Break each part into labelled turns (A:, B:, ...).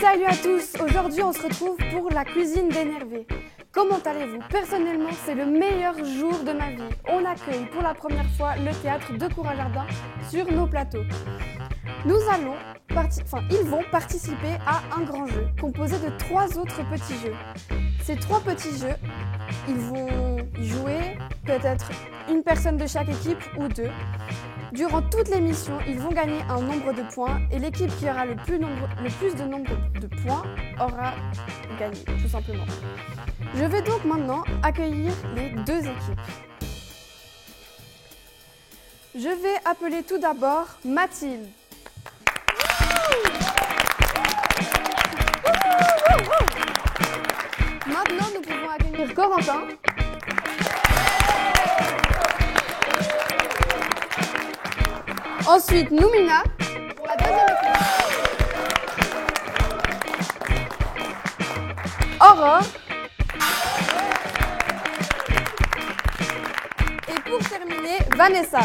A: Salut à tous, aujourd'hui on se retrouve pour la cuisine d'énervé. Comment allez-vous? Personnellement, c'est le meilleur jour de ma vie. On accueille pour la première fois le théâtre de Couragardin sur nos plateaux. Ils vont participer à un grand jeu composé de 3 autres petits jeux. Ces 3 petits jeux, ils vont jouer peut-être une personne de chaque équipe ou 2. Durant toute l'émission, ils vont gagner un nombre de points et l'équipe qui aura le plus de nombre de points aura gagné, tout simplement. Je vais donc maintenant accueillir les 2 équipes. Je vais appeler tout d'abord Mathilde. Maintenant, nous pouvons accueillir Corentin. Ensuite, Noumina pour la deuxième équipe. Aurore. Et pour terminer, Vanessa.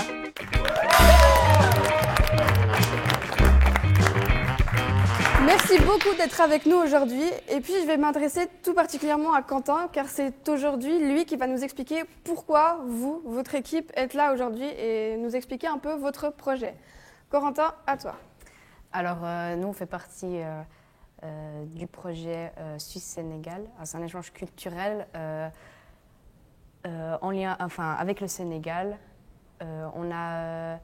A: Merci beaucoup d'être avec nous aujourd'hui. Et puis, je vais m'adresser tout particulièrement à Quentin, car c'est aujourd'hui lui qui va nous expliquer pourquoi vous, votre équipe, êtes là aujourd'hui et nous expliquer un peu votre projet. Corentin, à toi.
B: Alors, nous, on fait partie du projet Suisse-Sénégal. C'est un échange culturel en lien, avec le Sénégal. On a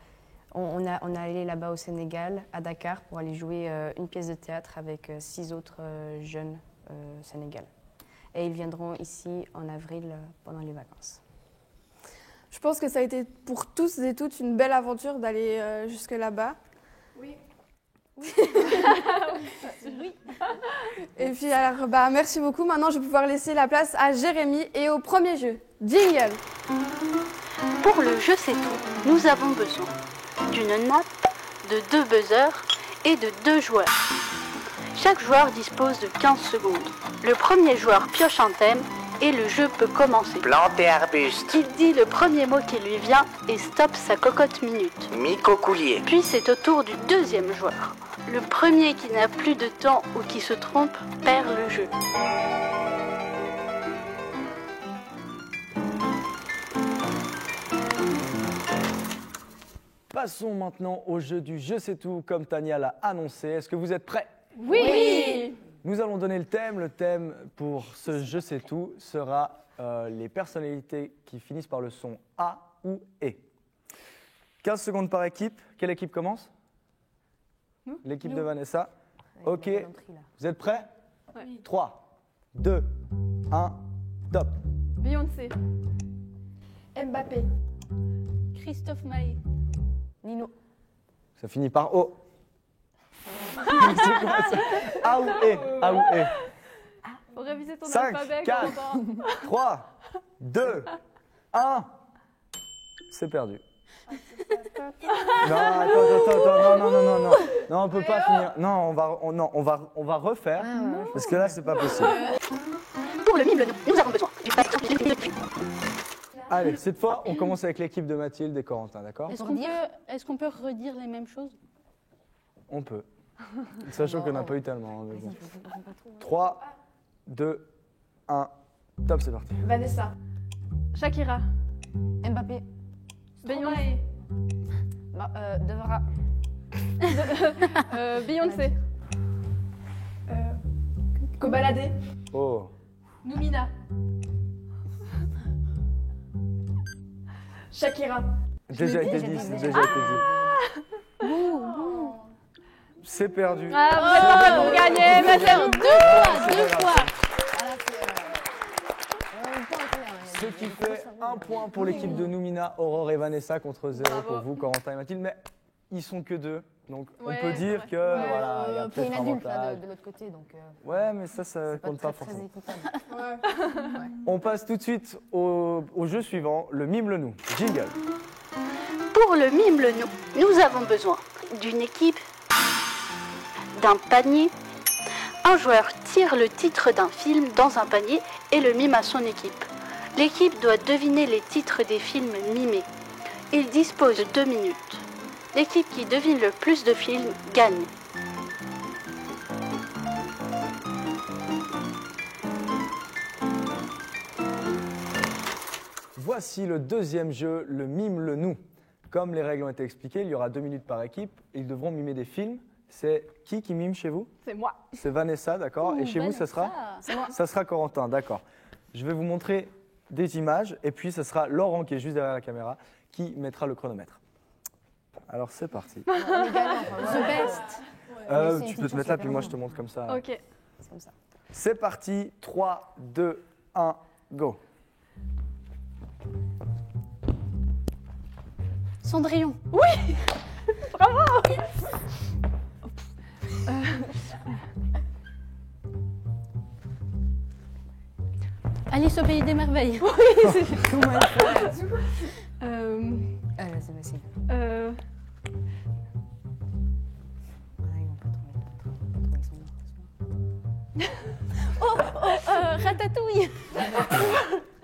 B: allé là-bas au Sénégal, à Dakar, pour aller jouer une pièce de théâtre avec 6 autres jeunes sénégalais. Et ils viendront ici en avril pendant les vacances.
A: Je pense que ça a été pour tous et toutes une belle aventure d'aller jusque là-bas.
C: Oui.
A: Oui. Et puis alors, merci beaucoup. Maintenant, je vais pouvoir laisser la place à Jérémy et au premier jeu. Jingle.
D: Pour le jeu c'est tout, nous avons besoin d'une nappe, de 2 buzzers et de 2 joueurs. Chaque joueur dispose de 15 secondes. Le premier joueur pioche un thème et le jeu peut commencer.
E: Plante et arbuste.
D: Il dit le premier mot qui lui vient et stoppe sa cocotte minute.
E: Micocoulier.
D: Puis c'est au tour du deuxième joueur. Le premier qui n'a plus de temps ou qui se trompe perd le jeu.
F: Passons maintenant au jeu du Je sais tout, comme Tania l'a annoncé. Est-ce que vous êtes prêts?
A: Oui.
F: Nous allons donner le thème. Le thème pour ce Je sais tout sera les personnalités qui finissent par le son A ou E. 15 secondes par équipe. Quelle équipe commence? L'équipe de Vanessa. Ok. Vous êtes prêts?
A: Oui.
F: 3, 2, 1, top.
A: Beyoncé. Mbappé.
C: Christophe Maé.
B: Nino.
F: Ça finit par O. C'est quoi ça? A ou E? A ou E?
C: Faut réviser ton
F: 5,
C: alphabet,
F: 4,
C: Corentin.
F: 3, 2, 1. C'est perdu. Non, attends, non. Non, on peut pas finir. Non, on va refaire. Parce que là, c'est pas possible.
D: Pour le mime, nous avons besoin.
F: Allez, cette fois, on commence avec l'équipe de Mathilde et Corentin, d'accord?
C: Est-ce qu'on peut redire les mêmes choses?
F: On peut. Sachant qu'on n'a pas eu tellement. Mais bon. 3, 2, 1, top, c'est parti.
A: Vanessa.
C: Shakira.
B: Mbappé.
C: Beyoncé.
B: Devra.
C: Beyoncé.
A: Kobalade.
F: Oh.
C: Noumina.
A: Shakira.
F: Déjà été dit, c'est déjà été dit. C'est perdu.
C: Ah, vous êtes pas pour gagner, mais c'est
B: 2 fois.
F: Ce qui fait 1 point pour l'équipe de Noumina, Aurore et Vanessa contre 0 pour vous, Corentin et Mathilde. Mais ils sont que 2, donc on peut dire que voilà, il y a
B: Il y a
F: peut-être
B: une
F: un
B: adulte là,
F: avantage.
B: de l'autre côté, donc
F: Ouais, mais ça compte pas
B: très
F: forcément.
B: équitable.
F: On passe tout de suite au jeu suivant, le mime le nous. Jingle.
D: Pour le mime le nous avons besoin d'une équipe, d'un panier. Un joueur tire le titre d'un film dans un panier et le mime à son équipe. L'équipe doit deviner les titres des films mimés. Il dispose de 2 minutes. L'équipe qui devine le plus de films gagne.
F: Voici le deuxième jeu, le mime le nous. Comme les règles ont été expliquées, il y aura 2 minutes par équipe. Ils devront mimer des films. C'est qui mime chez vous?
C: C'est moi.
F: C'est Vanessa, d'accord. Et chez vous, ça sera? Ça sera Corentin, d'accord. Je vais vous montrer des images et puis ce sera Laurent qui est juste derrière la caméra qui mettra le chronomètre. Alors c'est parti.
B: On est gagnant, enfin,
C: The best.
B: c'est
F: Tu
B: une
F: peux te mettre là puis
B: super
F: moi
B: longue.
F: je te montre comme ça.
C: Ok.
B: C'est comme ça.
F: C'est parti, 3, 2, 1, go.
D: Cendrillon. Alice au pays des merveilles.
B: C'est facile.
C: Euh,
B: Ah, ils vont pas trouver son nom.
D: Ratatouille.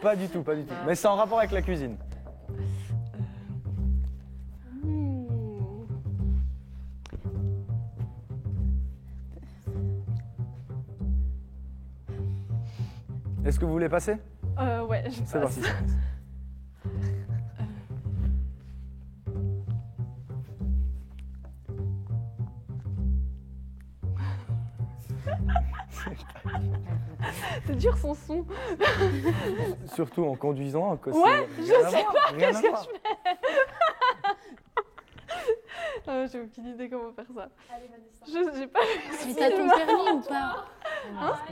F: Pas du tout, pas du tout. Mais c'est en rapport avec la cuisine. Est-ce que vous voulez passer?
C: ouais, je
F: C'est
C: passe.
F: parti.
C: C'est dur son son.
F: Surtout en conduisant. Que
C: Ouais,
F: c'est-
C: je
F: rien à
C: sais
F: voir,
C: pas
F: rien à
C: qu'est-ce que
F: voir.
C: J'ai aucune idée comment faire ça. J'ai pas réussi.
D: Mais t'as ton permis ou pas?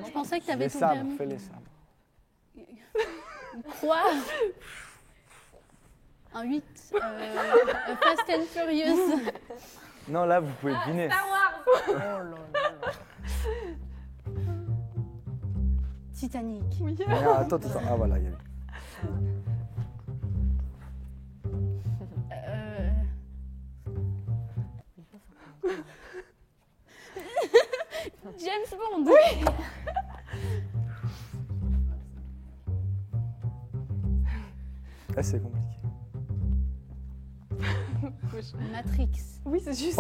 D: Je pensais que t'avais
F: Les
D: ton
F: sabres,
D: permis.
F: fais les sabres.
D: Quoi? Un 8. Fast and Furious.
F: Non, là, vous pouvez deviner.
B: Oh là là.
D: Titanic.
C: Oui.
F: Ah, attends. Ah, voilà, il y a eu.
D: James Bond.
F: Ah, c'est compliqué.
D: Matrix.
C: Oui, c'est juste.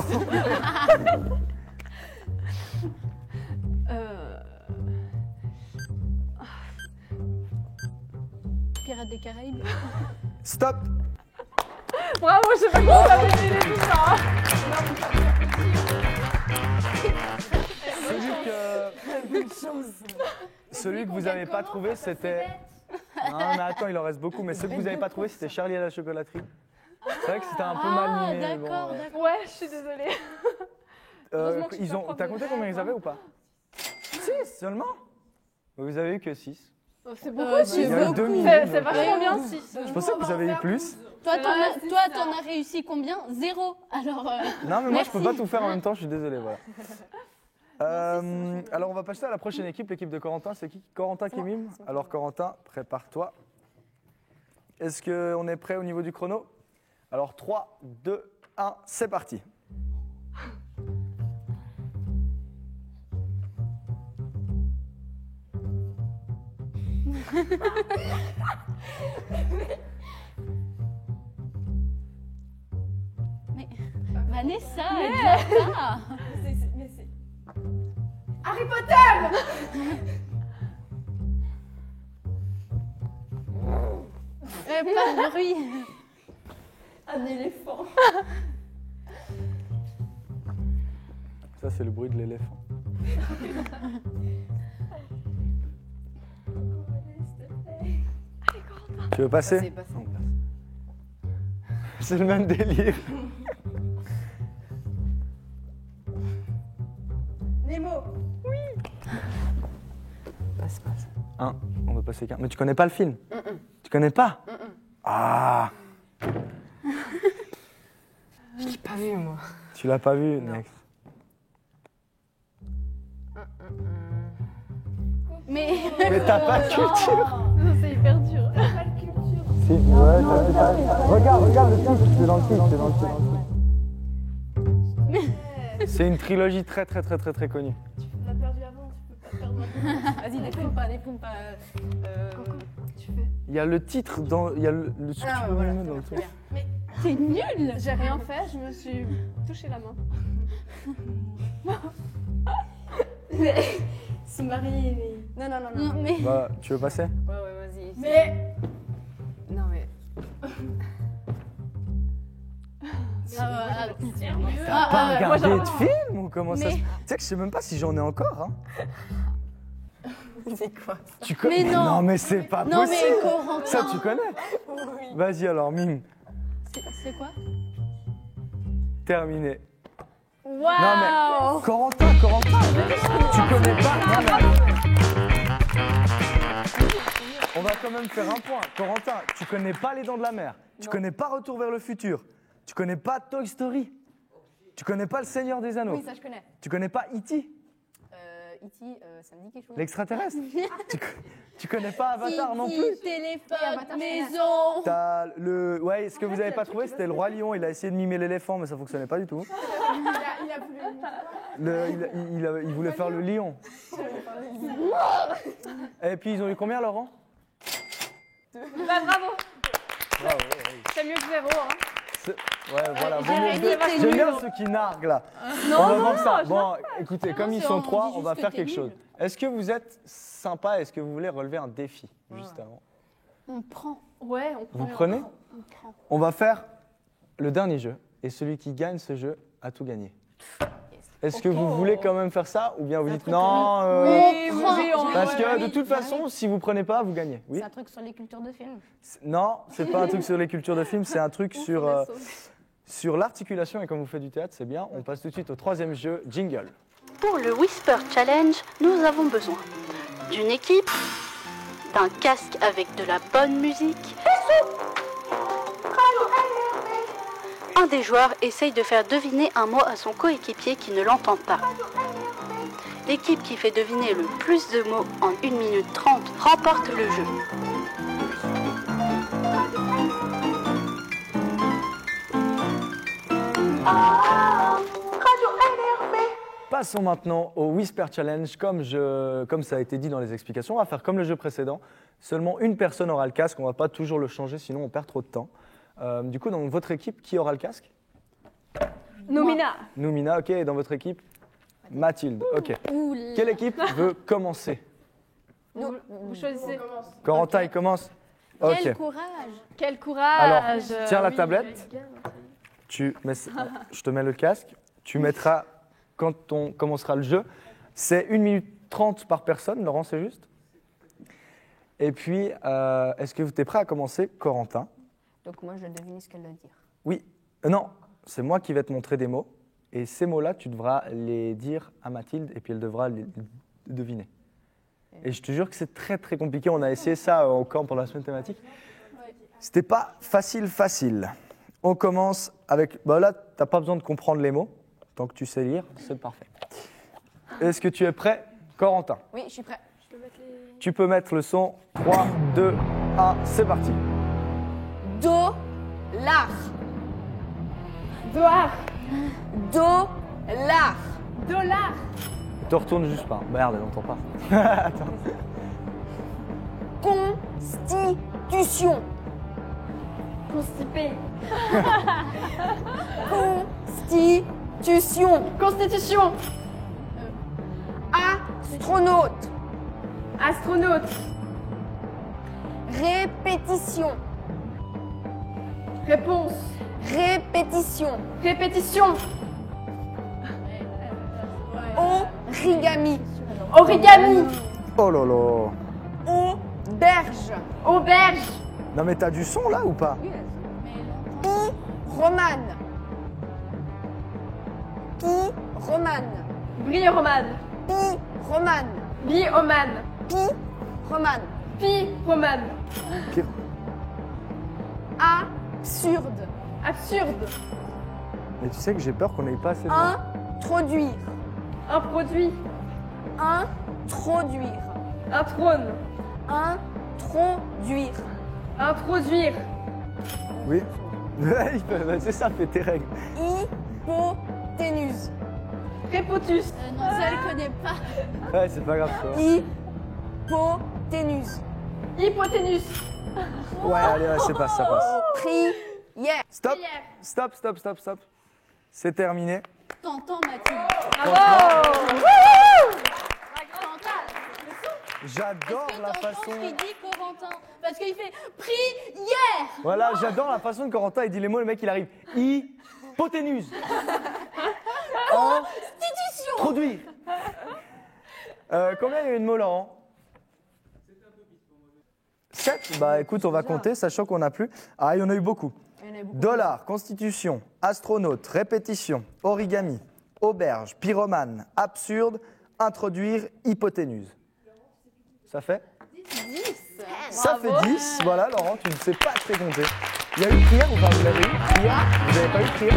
D: Pirates des Caraïbes.
F: Stop.
C: Bravo, je sais pas comment ça va aider tout ça.
F: Celui que vous n'avez pas trouvé, c'était. Non, mais attends, il en reste beaucoup. Mais celui que vous n'avez pas trouvé, c'était Charlie à la chocolaterie. C'est vrai que c'était un peu mal mimé. bon,
D: D'accord, d'accord.
C: Ouais, je suis désolée. Heureusement que je suis pas prof
F: T'as
C: de
F: compté
C: maths,
F: combien ils
C: hein.
F: avaient ou pas 6 seulement. Vous avez eu que 6.
C: Oh, c'est beaucoup.
D: c'est
F: Il y a
D: beaucoup.
F: 2 minutes.
C: C'est
F: donc,
C: vachement bien, 6.
F: Je pensais que vous avez eu plus.
D: Toi, t'en as réussi combien? 0. Alors,
F: Non, mais moi, je peux
D: Merci.
F: pas tout faire en même temps. Je suis désolé. Voilà. Alors, on va passer à la prochaine équipe, l'équipe de Corentin. C'est qui? Corentin qui mime. Alors, Corentin, prépare-toi. Est-ce qu'on est prêt au niveau du chrono? Alors, 3, 2, 1, c'est parti.
D: mais Vanessa, déjà ça.
C: Harry Potter.
D: Pas de bruit.
C: Un éléphant.
F: Ça, c'est le bruit de l'éléphant. Tu veux passer?
B: C'est passé.
F: C'est le même délire.
C: Nemo.
B: Passe.
F: On va passer qu'un. Mais tu connais pas le film? Tu connais pas? Ah,
B: Je l'ai pas vu, moi.
F: tu l'as pas vu,
B: Non.
F: next.
D: Mais
F: Mais t'as pas de culture.
C: C'est hyper dur.
F: Si, ouais, regarde le titre, c'est dans le titre. C'est une trilogie très connue.
C: Tu l'as perdu avant, tu peux pas perdre maintenant.
B: Vas-y, déprime pas.
C: Tu fais.
F: Il y a le titre dans. Il y a le ce que
B: Ah,
F: tu peux
B: voilà,
F: mimer
B: c'est
F: dans le
B: bien,
F: truc.
B: c'est bien.
D: c'est nul.
C: J'ai rien fait, je me suis touché la main. C'est Marie.
B: Non.
D: Non, mais
F: Bah, tu veux passer?
B: Ouais, vas-y.
C: Mais.
B: Non, mais.
F: T'as pas regardé de film ou comment ça se... Tu sais que je sais même pas si j'en ai encore. Hein.
B: C'est quoi?
F: Tu connais?
G: Mais non.
F: Mais c'est pas
G: Non,
F: possible.
G: mais Corentin.
F: Ça, tu connais?
B: Oui.
F: Vas-y alors, mime.
G: C'est quoi?
F: Terminé.
G: Waouh!
F: Non mais Corentin, tu connais pas? Non, mais... On va quand même faire un point. Corentin, tu connais pas Les Dents de la Mer. Tu connais pas Retour vers le futur. Tu connais pas Toy Story. Tu connais pas Le Seigneur des Anneaux.
B: Oui, ça je connais.
F: Tu connais pas E.T.
B: E.T., ça me dit quelque chose.
F: L'extraterrestre. tu connais pas Avatar non plus.
G: Téléphone,
B: Avatar,
G: maison.
F: T'as le... Ouais, ce que vous avez pas trouvé, c'était le Roi Lion. Il a essayé de mimer l'éléphant, mais ça fonctionnait pas du tout. Il voulait faire le lion. Et puis ils ont eu combien, Laurent?
C: Bah, bravo.
F: Bravo, ouais.
C: C'est mieux que 0. Hein.
F: Ouais, voilà.
G: t'es
F: J'aime bien
G: nul.
F: ceux qui narguent là.
G: Non,
F: on va
G: non,
F: voir ça.
G: je
F: Bon, écoutez, comme ils
G: c'est-
F: sont
G: on
F: 3,
G: dit
F: on va
G: juste
F: faire
G: que t'es
F: quelque chose.
G: nul.
F: Est-ce que vous êtes sympa? Est-ce que vous voulez relever un défi juste avant?
G: On prend.
C: Ouais, on
F: Vous
C: prend.
F: prenez?
G: On prend.
F: On va faire le dernier jeu. Et celui qui gagne ce jeu a tout gagné. Est-ce que vous voulez quand même faire ça? Ou bien vous dites non
G: Oui,
F: parce que de toute façon, si vous prenez pas, vous gagnez. Oui?
B: C'est un truc sur les cultures de films.
F: Non, c'est pas un truc sur les cultures de films, c'est un truc sur l'articulation. Et comme vous faites du théâtre, c'est bien. On passe tout de suite au troisième jeu, jingle.
D: Pour le Whisper Challenge, nous avons besoin d'une équipe, d'un casque avec de la bonne musique. Un des joueurs essaye de faire deviner un mot à son coéquipier qui ne l'entend pas. L'équipe qui fait deviner le plus de mots en 1 minute 30 remporte le jeu.
F: Passons maintenant au Whisper Challenge. Comme ça a été dit dans les explications, on va faire comme le jeu précédent. Seulement une personne aura le casque. On ne va pas toujours le changer, sinon on perd trop de temps. Du coup, dans votre équipe, qui aura le casque?
C: Nomina.
F: Noumina, ok. Et dans votre équipe? Mathilde, ok.
G: Oula.
F: Quelle équipe veut commencer?
C: Vous choisissez.
F: Corentin, il commence.
G: Quel
F: Ok.
G: courage.
C: Quel courage.
F: Tiens la
C: Oui.
F: tablette. Je te mets le casque. Tu mettras, quand on commencera le jeu, c'est 1 minute 30 par personne. Laurent, c'est juste? Et puis, est-ce que tu es prêt à commencer, Corentin?
B: Donc moi, je dois deviner ce qu'elle doit dire.
F: Oui. Non, c'est moi qui vais te montrer des mots. Et ces mots-là, tu devras les dire à Mathilde et puis elle devra les deviner. Et je te jure que c'est très très compliqué. On a essayé ça au camp pendant la semaine thématique. C'était pas facile. On commence avec... Bah là, tu n'as pas besoin de comprendre les mots. Tant que tu sais lire, c'est parfait. Est-ce que tu es prêt, Corentin?
B: Oui, je suis prêt.
F: Tu peux mettre le son. 3, 2, 1, c'est parti.
A: Dollar.
C: Doar.
A: Dollar.
C: Dollar.
F: Te retourne juste pas. Merde, elle n'entend pas. Attends.
A: Constitution.
C: Constipé.
A: Constitution.
C: Constitution.
A: Astronaute.
C: Astronaute.
A: Répétition.
C: Réponse.
A: Répétition.
C: Répétition.
A: Origami.
C: Origami.
F: Oh là là.
A: Auberge.
C: Auberge.
F: Non mais t'as du son là ou pas?
A: Romane. Romane.
C: Brie-romane.
A: Romane.
C: Bi-omane.
A: Romane.
C: Pi-romane.
A: Absurde.
C: Absurde.
F: Mais tu sais que j'ai peur qu'on n'ait pas assez de mots.
A: Introduire.
C: Un produit.
A: Introduire.
C: Un trône.
A: Introduire.
C: Introduire.
F: Oui. C'est ça, fais tes règles.
A: Hypoténuse.
C: Prépotus.
G: Non, ça, elle connaît pas.
F: Ouais, c'est pas grave.
A: Hypoténuse.
C: Hypoténuse.
F: Ouais, allez, ouais, ça passe.
A: Prière.
F: Stop. C'est terminé.
G: T'entends, Mathilde.
F: J'adore la façon.
G: Il dit Corentin. Parce qu'il fait prière.
F: Voilà, j'adore la façon de Corentin, il dit les mots, le mec il arrive. Hypoténuse. Institution. Produire. Combien il y a eu de mots, Laurent? 7. Bah écoute, on va compter, sachant qu'on n'a plus. Ah, il y en a eu beaucoup. Dollar, constitution, astronaute, répétition, origami, auberge, pyromane, absurde, introduire, hypoténuse. Ça fait
G: 10.
F: Ça fait 10. Voilà, Laurent, tu ne sais pas très compter. Il y a eu prière ou pas? Vous l'avez eu? Prière? Vous n'avez pas eu prière?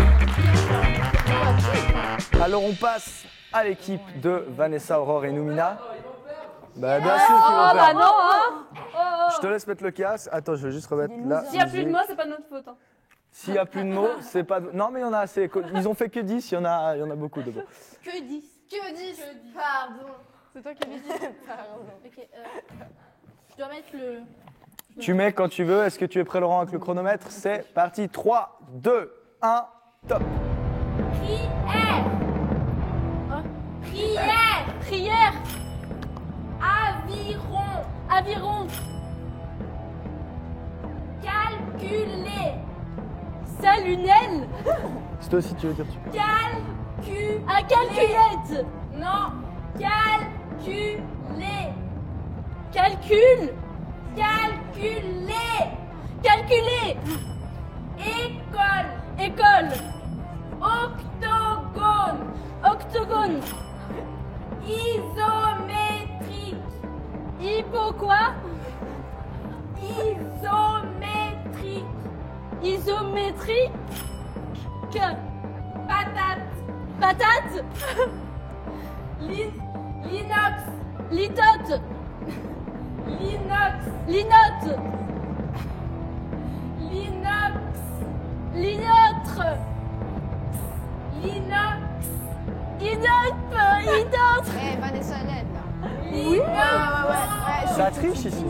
F: Alors on passe à l'équipe de Vanessa, Aurore et Noumina. Bah, bien sûr qu'ils vont
C: bah
F: faire.
C: non, hein.
F: Je te laisse mettre le casque. Attends, je vais juste remettre là.
C: S'il n'y a plus de mots, c'est pas notre faute. Hein.
F: S'il n'y a plus de mots, c'est pas. Non, mais il y en a assez. Ils ont fait que 10, il y en a beaucoup de mots.
G: Que 10.
A: Que 10. Pardon.
C: C'est toi qui as dit.
G: Ok, je dois mettre le...
F: Tu mets quand tu veux. Est-ce que tu es prêt, Laurent, avec le chronomètre? C'est parti. 3, 2, 1, top.
G: Prière. Prière. Prière. Aviron. Calculer. Salunelle.
F: C'est toi aussi, tu veux dire tu peux.
G: Calculette. Non. Calculer. École. Octogone. Isométrique. Hypo quoi? Isométrique. Patate. Linotte. Linotte.
B: Eh, Vanessa, l'aide là.
F: Ça triche ici.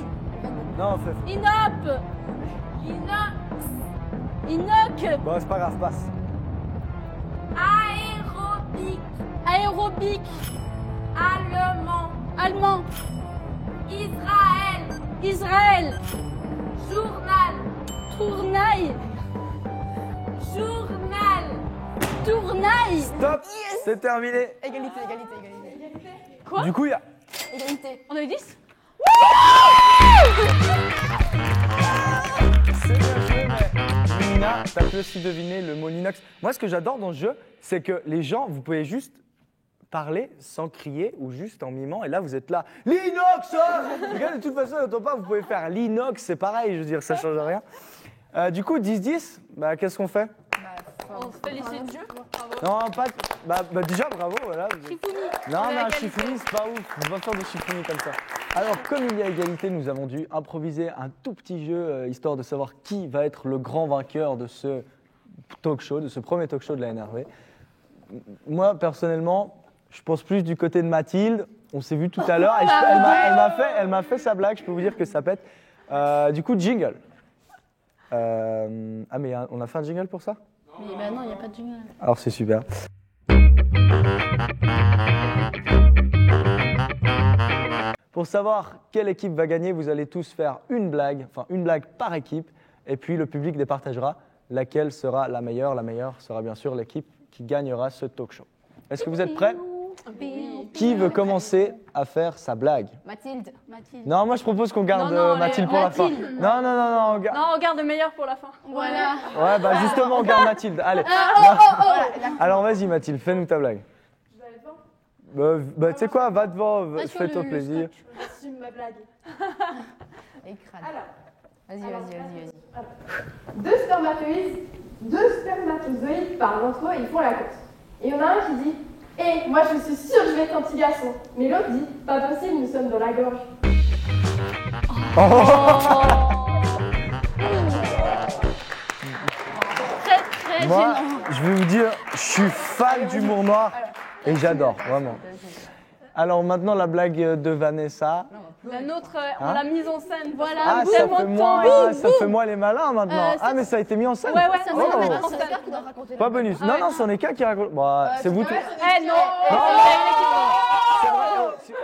F: Non, fais.
G: Inoc.
F: Bon, c'est pas grave, passe.
G: Aérobique. Allemand. Israël. Tournail.
F: Stop, c'est terminé.
B: Égalité.
F: Du coup, il y a.
B: Égalité.
C: On a eu 10?
F: C'est bien joué, mais Nina, t'as pu aussi deviner le mot Linux. Moi, ce que j'adore dans ce jeu, c'est que les gens, vous pouvez juste parler sans crier ou juste en mimant. Et là, vous êtes là. L'inox Les gars, de toute façon, on n'entend pas, vous pouvez faire l'inox, c'est pareil, je veux dire, ça change rien. Du coup, 10-10, bah, qu'est-ce qu'on fait?
C: On se félicite.
F: Non, pas. Bah, déjà, bravo, voilà. Non, Chifouni, c'est pas ouf. On va faire de Chifouni comme ça. Alors, comme il y a égalité, nous avons dû improviser un tout petit jeu, histoire de savoir qui va être le grand vainqueur de ce talk show, de ce premier talk show de la NRV. Moi, personnellement, je pense plus du côté de Mathilde. On s'est vu tout à l'heure et elle m'a fait sa blague. Je peux vous dire que ça pète. Du coup, jingle. Ah, mais on a fait un jingle pour ça?
G: Mais bah non, il n'y a pas de jingle.
F: Alors c'est super. Pour savoir quelle équipe va gagner, vous allez tous faire une blague par équipe, et puis le public départagera laquelle sera la meilleure. La meilleure sera bien sûr l'équipe qui gagnera ce talk show. Est-ce que vous êtes prêts? Qui veut commencer à faire sa blague?
B: Mathilde.
F: Non, moi je propose qu'on garde
C: Non,
F: Mathilde pour la fin. Non,
C: Non, on garde le meilleur pour la fin.
G: Voilà.
F: Ouais, bah justement, on garde Mathilde. Allez. Alors vas-y Mathilde, fais-nous ta blague. Bah tu sais quoi, va devant, fais-toi plaisir.
G: J'assume ma blague.
B: Écrase. Vas-y.
A: Deux spermatozoïdes parlent entre eux et ils font la course. Et il y en a un qui dit « Hé, moi je suis sûr que je vais être un petit garçon ». Mais l'autre dit « Pas possible, nous sommes dans la gorge ».
G: Très
F: Moi,
G: gênant.
F: je vais vous dire, je suis fan d'humour noir et j'adore, vraiment. Alors maintenant, la blague de Vanessa.
C: La nôtre, on l'a mise en scène. Voilà,
F: Ah,
C: tellement de temps.
F: ça fait moi les malins maintenant. Ah, mais ça a été mis en scène.
C: Ouais,
G: Ça,
F: Oh.
G: c'est la mettre en
B: C'est
G: scène.
B: Oscar qui doit raconter
F: Pas
B: la
F: bonus. Non, non, c'en est qu'un qui raconte. Bon, c'est vous tous.
C: Eh non.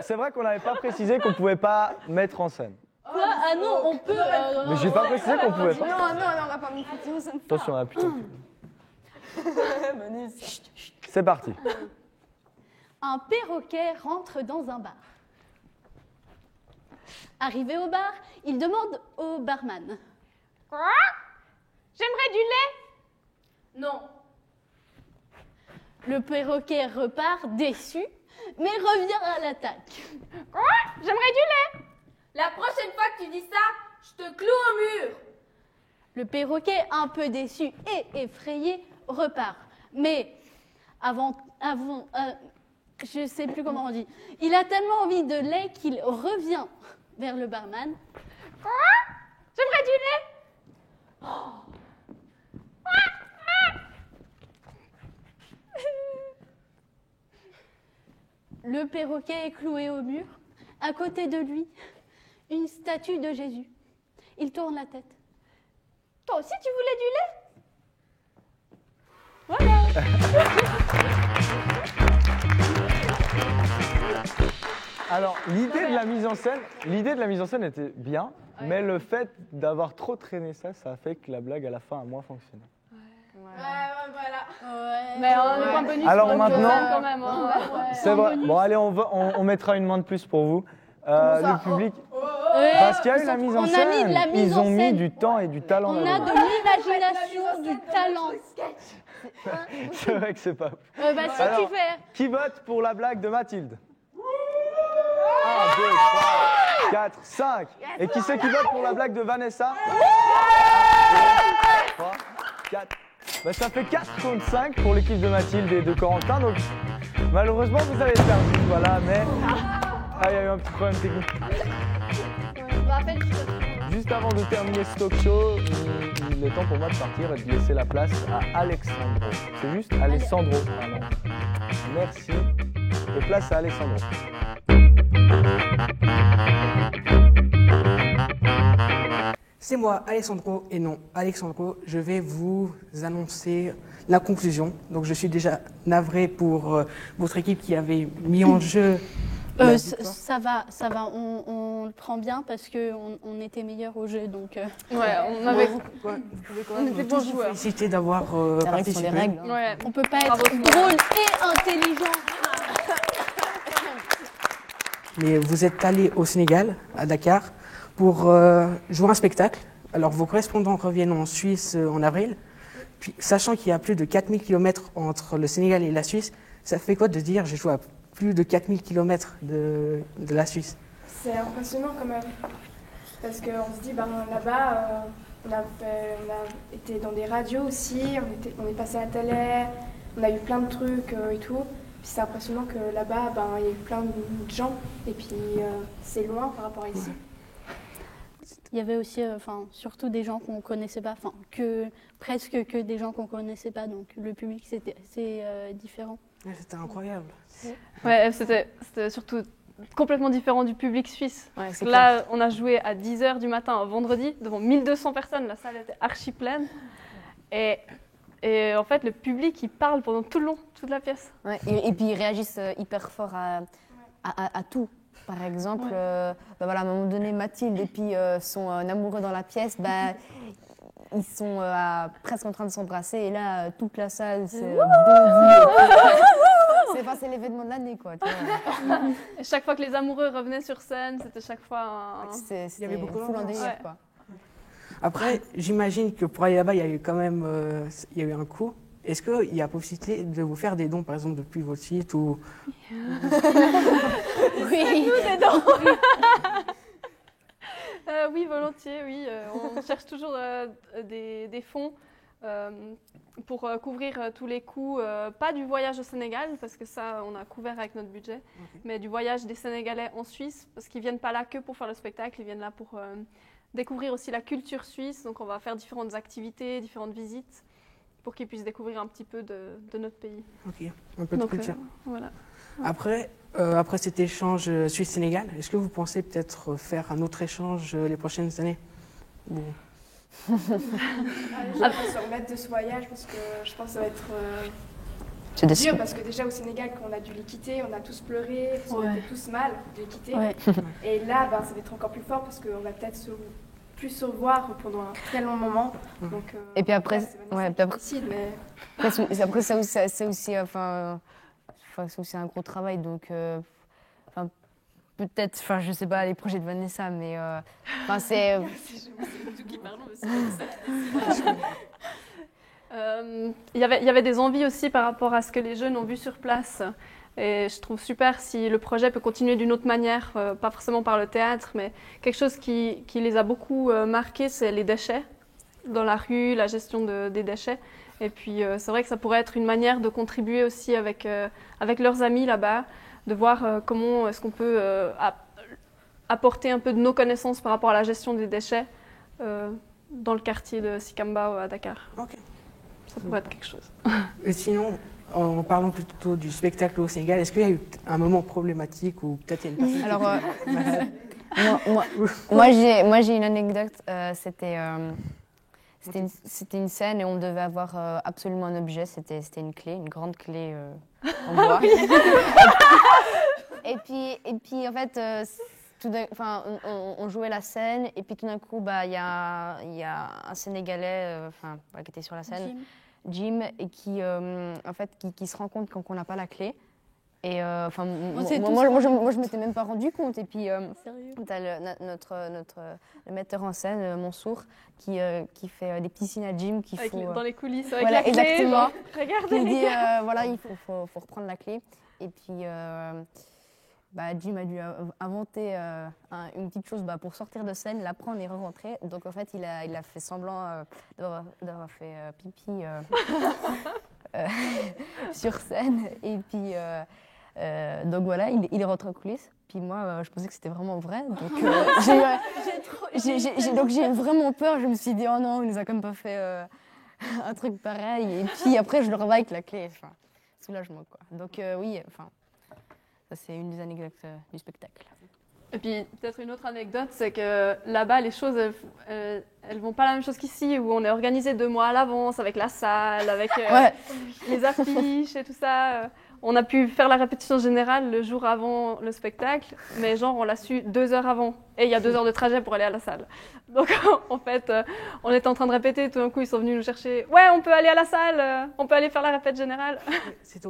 F: C'est vrai qu'on n'avait pas précisé qu'on pouvait pas mettre en scène.
G: Quoi? Ah non, on peut.
F: Mais j'ai pas précisé qu'on pouvait pas.
B: Non, on n'a pas mis Fatima, ça me fait.
F: Attention, ah putain. C'est parti.
D: Un perroquet rentre dans un bar. Arrivé au bar, il demande au barman.
C: Quoi? J'aimerais du lait?
G: Non.
D: Le perroquet repart déçu, mais revient à l'attaque.
C: Quoi? J'aimerais du lait?
G: La prochaine fois que tu dis ça, je te cloue au mur.
D: Le perroquet, un peu déçu et effrayé, repart. Mais je sais plus comment on dit. Il a tellement envie de lait qu'il revient vers le barman.
C: Quoi? J'aimerais du lait?
D: Le perroquet est cloué au mur. À côté de lui, une statue de Jésus. Il tourne la tête.
C: Toi aussi, tu voulais du lait?
F: Alors, l'idée de la mise en scène était bien, mais le fait d'avoir trop traîné ça, ça a fait que la blague à la fin a moins fonctionné.
G: Voilà.
C: Mais on est pas bonus.
F: Alors
C: pour
F: maintenant-
C: le quand même. Hein.
F: C'est vrai. Bon, allez, on mettra une main de plus pour vous. Le public. Parce qu'il y a eu la mise en
D: On a mis
F: scène.
D: de la mise
F: Ils
D: en
F: ont mis
D: scène.
F: du temps et du talent.
D: On a
F: là-dedans.
D: de l'imagination, du talent.
F: C'est vrai que c'est pas.
D: Si
F: Alors-
D: tu fais.
F: Qui vote pour la blague de Mathilde 1, 2, 3, 4, 5. Et qui c'est qui vote pour la blague de Vanessa 3, 4. Bah, ça fait 4 contre 5 pour l'équipe de Mathilde et de Corentin. Donc malheureusement vous avez perdu. Voilà, mais. Ah, il y a eu un petit problème technique.
G: Je me rappelle que
F: Juste avant de terminer ce talk show, il est temps pour moi de partir et de laisser la place à Alexandro. C'est juste Alessandro. Pardon. Merci. Et place à Alessandro.
H: C'est moi, Alessandro, et non, Alexandro, je vais vous annoncer la conclusion. Donc je suis déjà navré pour votre équipe qui avait mis en jeu... la victoire.
D: Ça va, on le prend bien parce qu'on était meilleurs au jeu. Donc,
C: Ouais, on avait.
H: Vous pouvez quand
C: On
H: même
C: était
H: tous
C: bons
H: vous
C: joueurs.
H: féliciter d'avoir
B: Les règles sont les
H: participé.
B: règles. Hein.
C: Ouais.
D: on peut pas
C: Bravo,
D: être
C: Simon.
D: drôle et intelligent.
H: Mais vous êtes allé au Sénégal, à Dakar, pour jouer un spectacle. Alors vos correspondants reviennent en Suisse en avril. Puis, sachant qu'il y a plus de 4000 km entre le Sénégal et la Suisse, ça fait quoi de dire je joue à plus de 4000 km de la Suisse?
I: C'est impressionnant quand même, parce qu'on se dit, là-bas, on a été dans des radios aussi, on est passé à la télé, on a eu plein de trucs et tout. Puis c'est impressionnant que là-bas, il y a eu plein de gens, et puis c'est loin par rapport à ici.
D: Il y avait aussi, surtout des gens qu'on connaissait pas, presque que des gens qu'on connaissait pas. Donc le public, c'est différent.
H: Ouais, c'était incroyable.
C: Ouais, c'était surtout complètement différent du public suisse.
B: Ouais,
C: Parce
B: c'est
C: que là, on a joué à 10h du matin un vendredi devant 1200 personnes. La salle était archi pleine. Et en fait, le public, il parle pendant tout le long, toute la pièce.
B: Ouais, et puis ils réagissent hyper fort à tout. Par exemple, à un moment donné, Mathilde et puis son amoureux dans la pièce, ils sont presque en train de s'embrasser et là, toute la salle se bondit. C'est l'événement de l'année, quoi. Tu vois.
C: Et chaque fois que les amoureux revenaient sur scène, c'était chaque fois un...
B: C'était
H: avait beaucoup
B: full en
H: d'ambiance.
B: délire,
C: Ouais.
B: quoi.
H: Après, j'imagine que pour aller là-bas, il y a eu quand même il y a eu un coût. Est-ce qu'il y a possibilité de vous faire des dons, par exemple, depuis votre site ou...
D: Oui.
C: Oui, volontiers, oui. On cherche toujours des fonds pour couvrir tous les coûts, pas du voyage au Sénégal, parce que ça, on a couvert avec notre budget, mais du voyage des Sénégalais en Suisse, parce qu'ils ne viennent pas là que pour faire le spectacle, ils viennent là pour découvrir aussi la culture suisse. Donc on va faire différentes activités, différentes visites, pour qu'ils puissent découvrir un petit peu de notre pays.
H: Ok, un peu de
C: Donc,
H: culture.
C: voilà.
H: Après cet échange Suisse-Sénégal, est-ce que vous pensez peut-être faire un autre échange les prochaines années ou...
I: Je vais se remettre de ce voyage parce que je pense que ça va être
B: C'est déçu.
I: dur parce que déjà au Sénégal, quand on a dû les quitter, on a tous pleuré, on était tous mal de les quitter.
D: Ouais.
I: Et là, ça va être encore plus fort parce qu'on va peut-être plus se voir pendant un très long moment. Donc,
B: Et puis après,
I: ouais, c'est difficile, mais...
B: après c'est aussi, c'est aussi un gros travail, donc peut-être, je sais pas les projets de Vanessa, mais c'est.
C: Il y avait des envies aussi par rapport à ce que les jeunes ont vu sur place. Et je trouve super si le projet peut continuer d'une autre manière, pas forcément par le théâtre, mais quelque chose qui les a beaucoup marqués, c'est les déchets dans la rue, la gestion des déchets. Et puis c'est vrai que ça pourrait être une manière de contribuer aussi avec leurs amis là-bas, de voir comment est-ce qu'on peut apporter un peu de nos connaissances par rapport à la gestion des déchets dans le quartier de Sikamba à Dakar.
H: Ok.
C: Ça pourrait être quelque chose.
H: Et sinon, en parlant plutôt du spectacle au Sénégal, est-ce qu'il y a eu un moment problématique ou peut-être il y a une personne
B: moi j'ai une anecdote. C'était une scène et on devait avoir absolument un objet. C'était une clé, une grande clé en bois. et puis en fait, on jouait la scène et puis tout d'un coup, il y a un Sénégalais qui était sur la scène, Jim, et qui se rend compte qu'on n'a pas la clé. Et moi je m'étais même pas rendu compte. Et puis t'as le metteur en scène, Mansour, qui fait des petits signes à Jim
C: dans les coulisses avec
B: voilà,
C: la clé.
B: Exactement.
C: Regardez.
B: Il dit voilà, il faut reprendre la clé. Et puis Jim a dû inventer une petite chose pour sortir de scène, la prendre et re-rentrer. Donc en fait il a fait semblant d'avoir fait pipi sur scène. Et puis donc voilà, il est rentré en coulisses. Puis moi, je pensais que c'était vraiment vrai. Donc j'ai eu vraiment peur. Je me suis dit, oh non, il nous a quand même pas fait un truc pareil. Et puis après, je le revois avec la clé. Soulagement, quoi. Donc oui, ça c'est une des anecdotes du spectacle.
C: Et puis peut-être une autre anecdote, c'est que là-bas, les choses, elles vont pas la même chose qu'ici, où on est organisé 2 mois à l'avance, avec la salle, avec les affiches et tout ça. On a pu faire la répétition générale le jour avant le spectacle, mais genre on l'a su 2 heures avant. Et il y a 2 heures de trajet pour aller à la salle. Donc en fait, on était en train de répéter, tout d'un coup ils sont venus nous chercher. Ouais, on peut aller à la salle, on peut aller faire la répète générale.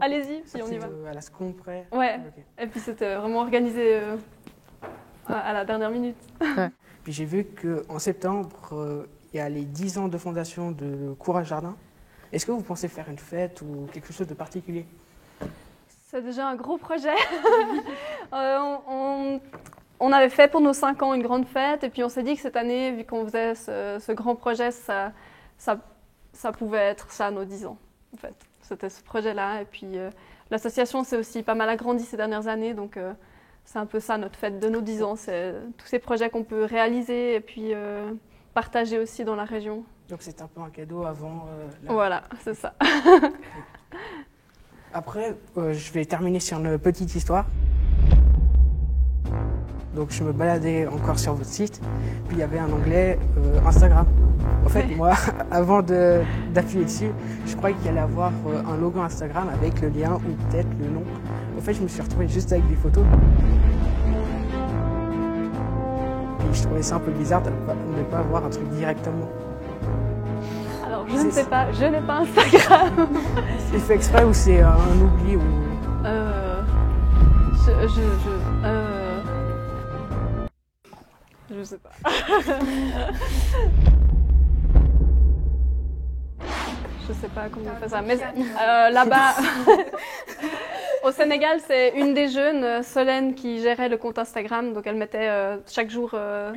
C: Allez-y, si on y va.
H: À la seconde près.
C: Ouais,
H: okay.
C: Et puis c'était vraiment organisé à la dernière minute.
B: Ouais.
H: Puis j'ai vu qu'en septembre, il y a les 10 ans de fondation de Courage Jardin. Est-ce que vous pensez faire une fête ou quelque chose de particulier ?
C: C'est déjà un gros projet. On avait fait pour nos 5 ans une grande fête et puis on s'est dit que cette année, vu qu'on faisait ce grand projet, ça pouvait être ça nos 10 ans. En fait, c'était ce projet-là. Et puis l'association s'est aussi pas mal agrandie ces dernières années, donc c'est un peu ça notre fête de nos 10 ans. C'est tous ces projets qu'on peut réaliser et puis partager aussi dans la région.
H: Donc c'est un peu un cadeau avant.
C: Voilà, c'est ça.
H: Après, je vais terminer sur une petite histoire. Donc je me baladais encore sur votre site, puis il y avait un onglet Instagram. En fait, moi, avant d'appuyer dessus, je croyais qu'il allait avoir un logo Instagram avec le lien ou peut-être le nom. En fait, je me suis retrouvé juste avec des photos. Et je trouvais ça un peu bizarre de ne pas avoir un truc directement.
C: Alors, je ne sais pas, je n'ai pas Instagram.
H: C'est fait exprès ou c'est un oubli ou...
C: Je sais pas. Je sais pas comment on fait ça. Mais là-bas, au Sénégal, c'est une des jeunes, Solène, qui gérait le compte Instagram. Donc elle mettait chaque jour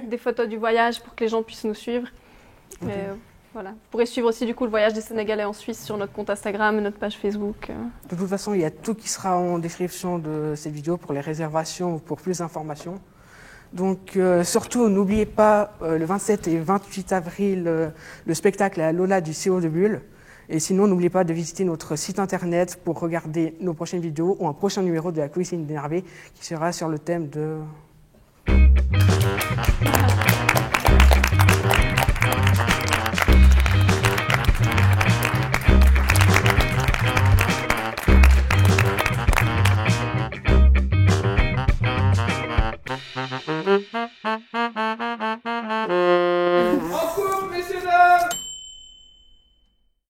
C: des photos du voyage pour que les gens puissent nous suivre.
H: Okay.
C: Et, voilà. Vous pourrez suivre aussi du coup le voyage des Sénégalais en Suisse sur notre compte Instagram et notre page Facebook.
H: De toute façon, il y a tout qui sera en description de cette vidéo pour les réservations ou pour plus d'informations. Donc surtout, n'oubliez pas le 27 et 28 avril le spectacle à Lola du CO de Bulle. Et sinon, n'oubliez pas de visiter notre site internet pour regarder nos prochaines vidéos ou un prochain numéro de la cuisine d'énervé qui sera sur le thème de...